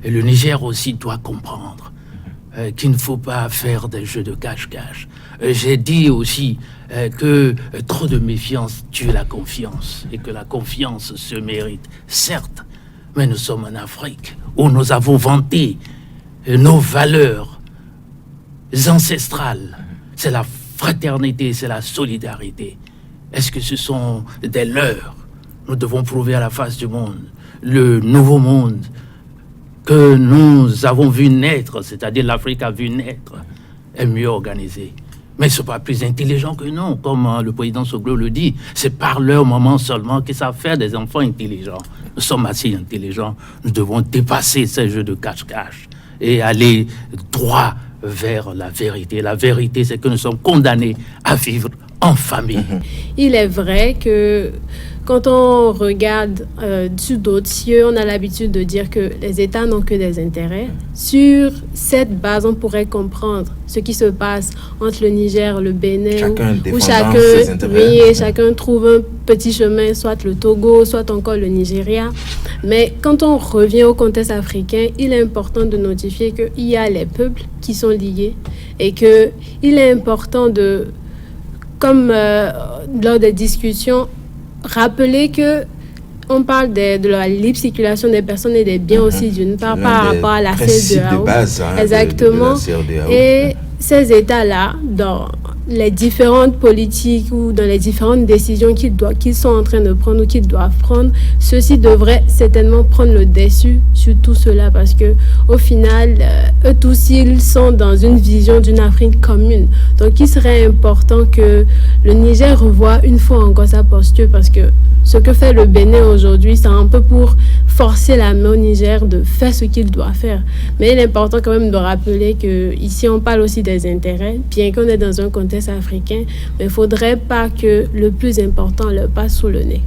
Et le Niger aussi doit comprendre qu'il ne faut pas faire des jeux de cache-cache. J'ai dit aussi que trop de méfiance tue la confiance et que la confiance se mérite, certes, mais nous sommes en Afrique où nous avons vanté nos valeurs ancestrales. C'est la fraternité, c'est la solidarité. Est-ce que ce sont des leurs? Nous devons prouver à la face du monde, le nouveau monde que nous avons vu naître, c'est-à-dire l'Afrique a vu naître, est mieux organisé. Mais ils ne sont pas plus intelligents que nous, comme le président Soglo le dit. C'est par leur moment seulement qu'ils savent faire des enfants intelligents. Nous sommes assez intelligents. Nous devons dépasser ces jeux de cache-cache et aller droit vers la vérité. La vérité, c'est que nous sommes condamnés à vivre en famille. Il est vrai que quand on regarde sur d'autres cieux, on a l'habitude de dire que les États n'ont que des intérêts. Sur cette base, on pourrait comprendre ce qui se passe entre le Niger, le Bénin, où chacun trouve un petit chemin, soit le Togo, soit encore le Nigeria. Mais quand on revient au contexte africain, il est important de notifier qu'il y a les peuples qui sont liés et qu'il est important de, comme lors des discussions, rappeler que on parle de la libre circulation des personnes et des biens aussi, d'une part, par rapport à la CEDEAO. Exactement. Et ces États-là, dans les différentes politiques ou dans les différentes décisions qu'ils sont en train de prendre ou qu'ils doivent prendre, ceux-ci devraient certainement prendre le dessus sur tout cela parce que au final, eux tous, ils sont dans une vision d'une Afrique commune. Donc, il serait important que le Niger revoie une fois encore sa posture parce que ce que fait le Bénin aujourd'hui, c'est un peu pour forcer la main au Niger de faire ce qu'il doit faire. Mais il est important quand même de rappeler qu'ici, on parle aussi des intérêts, bien qu'on est dans un contexte africain, mais il ne faudrait pas que le plus important leur passe sous le nez.